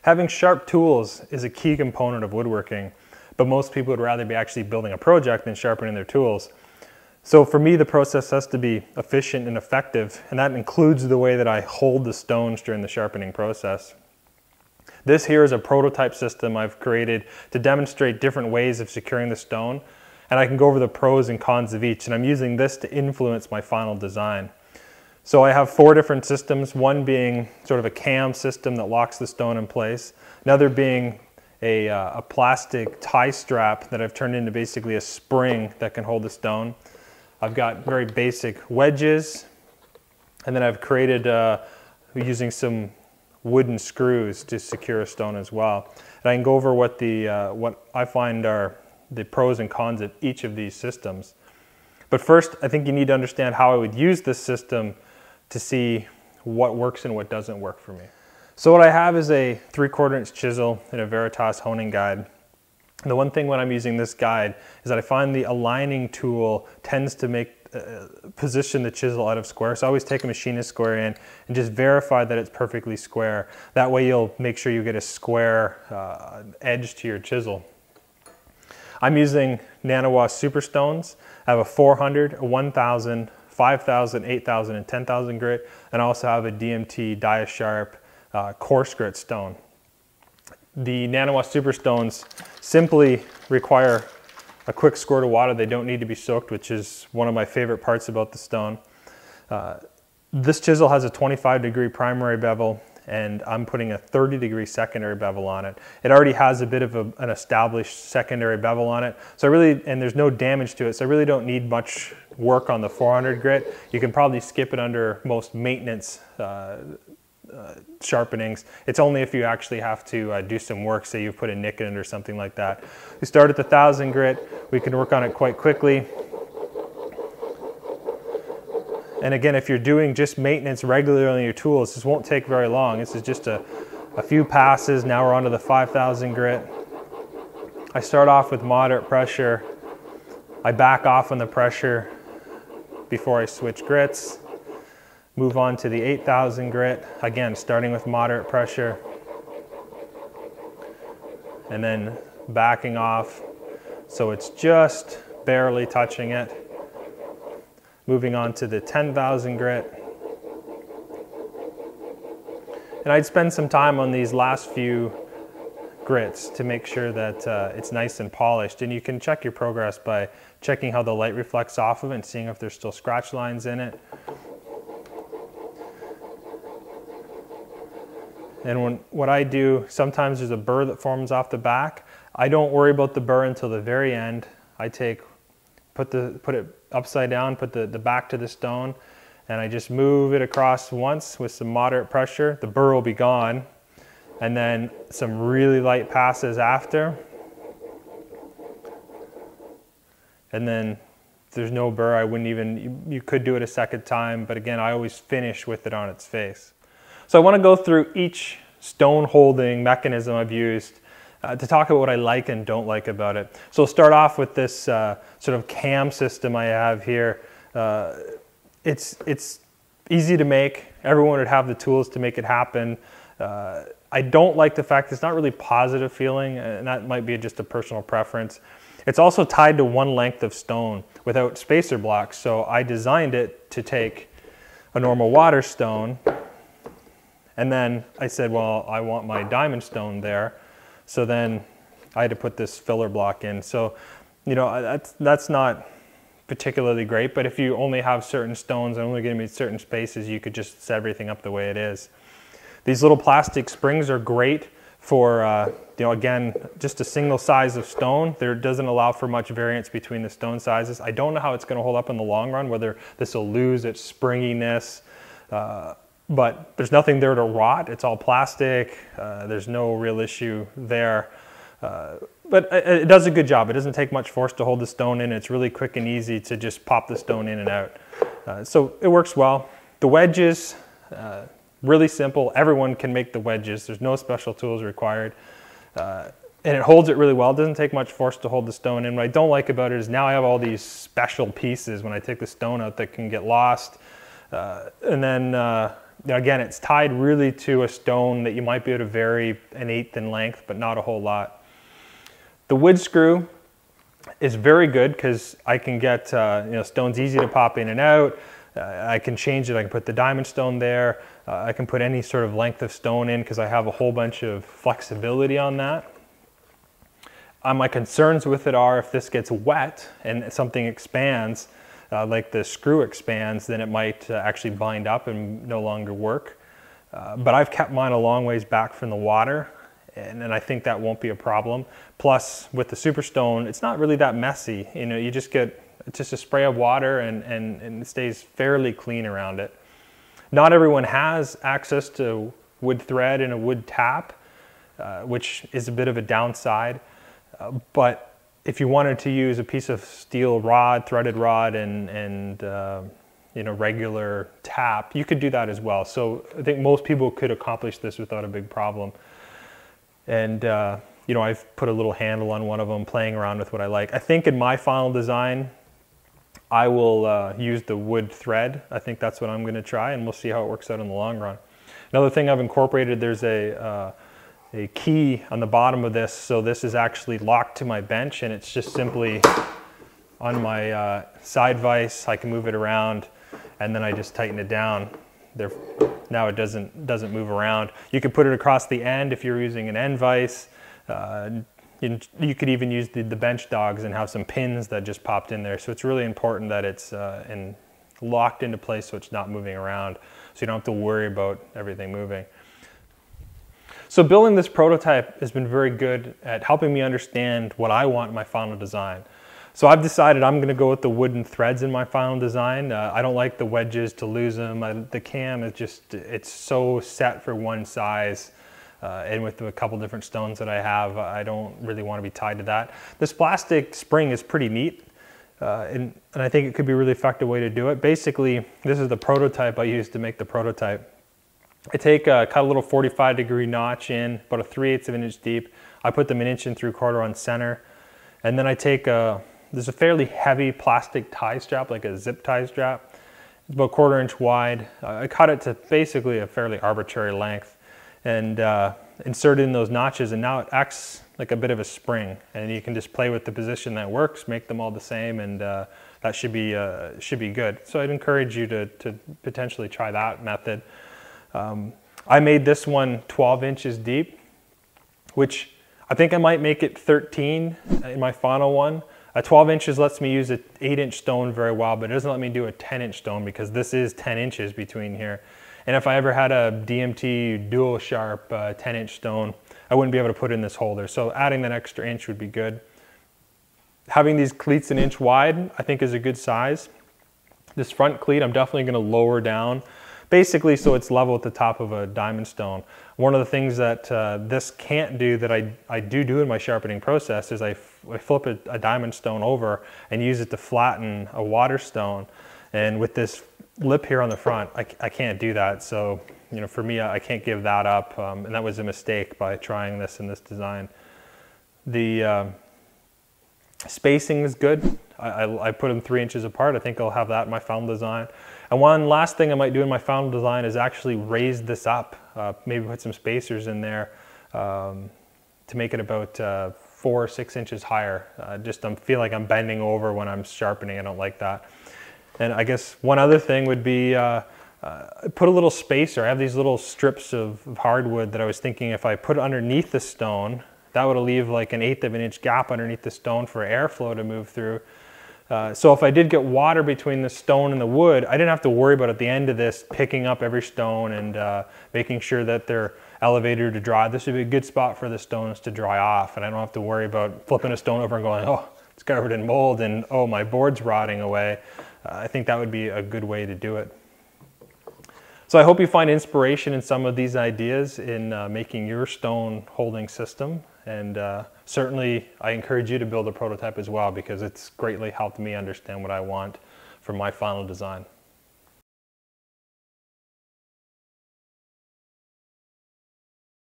Having sharp tools is a key component of woodworking, but most people would rather be actually building a project than sharpening their tools. So for me, the process has to be efficient and effective, and that includes the way that I hold the stones during the sharpening process. This here is a prototype system I've created to demonstrate different ways of securing the stone, and I can go over the pros and cons of each, and I'm using this to influence my final design. So I have 4 different systems, one being sort of a cam system that locks the stone in place, another being a plastic tie strap that I've turned into basically a spring that can hold the stone. I've got very basic wedges, and then I've created using some wooden screws to secure a stone as well. And I can go over what I find are the pros and cons of each of these systems. But first, I think you need to understand how I would use this system to see what works and what doesn't work for me. So what I have is a 3/4 inch chisel and a Veritas honing guide. And the one thing when I'm using this guide is that I find the aligning tool tends to position the chisel out of square. So I always take a machinist square in and just verify that it's perfectly square. That way you'll make sure you get a square edge to your chisel. I'm using NanoWash Superstones. I have a 400, a 1000, 5000, 8000, and 10,000 grit, and I also have a DMT DiaSharp coarse grit stone. The NanoWash Superstones simply require a quick squirt of water. They don't need to be soaked, which is one of my favorite parts about the stone. This chisel has a 25-degree primary bevel, and I'm putting a 30-degree secondary bevel on it. It already has a bit of an established secondary bevel on it, and there's no damage to it, so I really don't need much work on the 400 grit. You can probably skip it under most maintenance sharpenings. It's only if you actually have to do some work, say you've put a nick in it or something like that. We start at the 1000 grit. We can work on it quite quickly. And again, if you're doing just maintenance regularly on your tools, this won't take very long. This is just a few passes. Now we're onto the 5000 grit. I start off with moderate pressure. I back off on the pressure before I switch grits. Move on to the 8000 grit. Again, starting with moderate pressure. And then backing off so it's just barely touching it. Moving on to the 10,000 grit. And I'd spend some time on these last few grits to make sure that it's nice and polished. And you can check your progress by checking how the light reflects off of it and seeing if there's still scratch lines in it. And what I do, sometimes there's a burr that forms off the back. I don't worry about the burr until the very end. I put it upside down, put the back to the stone, and I just move it across once with some moderate pressure. The burr will be gone, and then some really light passes after. And then if there's no burr, you could do it a second time, but again, I always finish with it on its face. So I want to go through each stone holding mechanism I've used to talk about what I like and don't like about it. So I'll start off with this sort of cam system I have here. It's easy to make. Everyone would have the tools to make it happen. I don't like the fact it's not really positive feeling, and that might be just a personal preference. It's also tied to one length of stone without spacer blocks. So I designed it to take a normal water stone, and then I said, well, I want my diamond stone there. So then I had to put this filler block in. So, you know, that's not particularly great, but if you only have certain stones and only going to be certain spaces, you could just set everything up the way it is. These little plastic springs are great for, you know, again, just a single size of stone. There doesn't allow for much variance between the stone sizes. I don't know how it's going to hold up in the long run, whether this will lose its springiness, but there's nothing there to rot. It's all plastic. There's no real issue there. But it does a good job. It doesn't take much force to hold the stone in. It's really quick and easy to just pop the stone in and out. So it works well. The wedges, really simple. Everyone can make the wedges. There's no special tools required. And it holds it really well. It doesn't take much force to hold the stone in. What I don't like about it is now I have all these special pieces when I take the stone out that can get lost. And then Now again, it's tied really to a stone that you might be able to vary 1/8 in length, but not a whole lot. The wood screw is very good because I can get stones easy to pop in and out. I can change it. I can put the diamond stone there. I can put any sort of length of stone in because I have a whole bunch of flexibility on that. My concerns with it are if this gets wet and something expands, like the screw expands, then it might actually bind up and no longer work. But I've kept mine a long ways back from the water, and I think that won't be a problem. Plus, with the Superstone, it's not really that messy. You just get just a spray of water and it stays fairly clean around it. Not everyone has access to wood thread and a wood tap, which is a bit of a downside. But if you wanted to use a piece of steel rod, threaded rod, and regular tap, you could do that as well. So I think most people could accomplish this without a big problem. And I've put a little handle on one of them, playing around with what I like. I think in my final design, I will use the wood thread. I think that's what I'm going to try, and we'll see how it works out in the long run. Another thing I've incorporated, there's a key on the bottom of this, so this is actually locked to my bench, and it's just simply on my side vise. I can move it around, and then I just tighten it down. Now it doesn't move around. You could put it across the end if you're using an end vise. You could even use the bench dogs and have some pins that just popped in there. So it's really important that it's locked into place so it's not moving around, so you don't have to worry about everything moving. So building this prototype has been very good at helping me understand what I want in my final design. So I've decided I'm going to go with the wooden threads in my final design. I don't like the wedges to lose them. The cam is it's so set for one size. And with a couple different stones that I have, I don't really want to be tied to that. This plastic spring is pretty neat, and I think it could be a really effective way to do it. Basically, this is the prototype I used to make the prototype. I cut a little 45-degree notch in, about a 3/8 of an inch deep. I put them 1 3/4 on center, and then I take there's a fairly heavy plastic tie strap, like a zip tie strap. It's about 1/4 inch wide. I cut it to basically a fairly arbitrary length, and insert it in those notches, and now it acts like a bit of a spring, and you can just play with the position that works, make them all the same, and that should be good. So I'd encourage you to potentially try that method. I made this one 12 inches deep, which I think I might make it 13 in my final one. 12 inches lets me use an 8-inch stone very well, but it doesn't let me do a 10-inch stone because this is 10 inches between here. And if I ever had a DMT dual sharp 10-inch stone, I wouldn't be able to put in this holder. So adding that extra inch would be good. Having these cleats 1 inch wide, I think is a good size. This front cleat, I'm definitely going to lower down, basically so it's level at the top of a diamond stone. One of the things that this can't do that I do in my sharpening process is I flip a diamond stone over and use it to flatten a water stone. And with this lip here on the front, I can't do that. So, for me, I can't give that up. And that was a mistake by trying this in this design. The spacing is good. I put them 3 inches apart. I think I'll have that in my final design. And one last thing I might do in my final design is actually raise this up. Maybe put some spacers in there to make it about 4 or 6 inches higher. I feel like I'm bending over when I'm sharpening. I don't like that. And I guess one other thing would be put a little spacer. I have these little strips of hardwood that I was thinking if I put underneath the stone, that would leave like an 1/8 of an inch gap underneath the stone for airflow to move through. So if I did get water between the stone and the wood, I didn't have to worry about at the end of this picking up every stone and making sure that they're elevated to dry. This would be a good spot for the stones to dry off, and I don't have to worry about flipping a stone over and going, oh, it's covered in mold and oh, my board's rotting away. I think that would be a good way to do it. So I hope you find inspiration in some of these ideas in making your stone holding system. And certainly I encourage you to build a prototype as well, because it's greatly helped me understand what I want for my final design.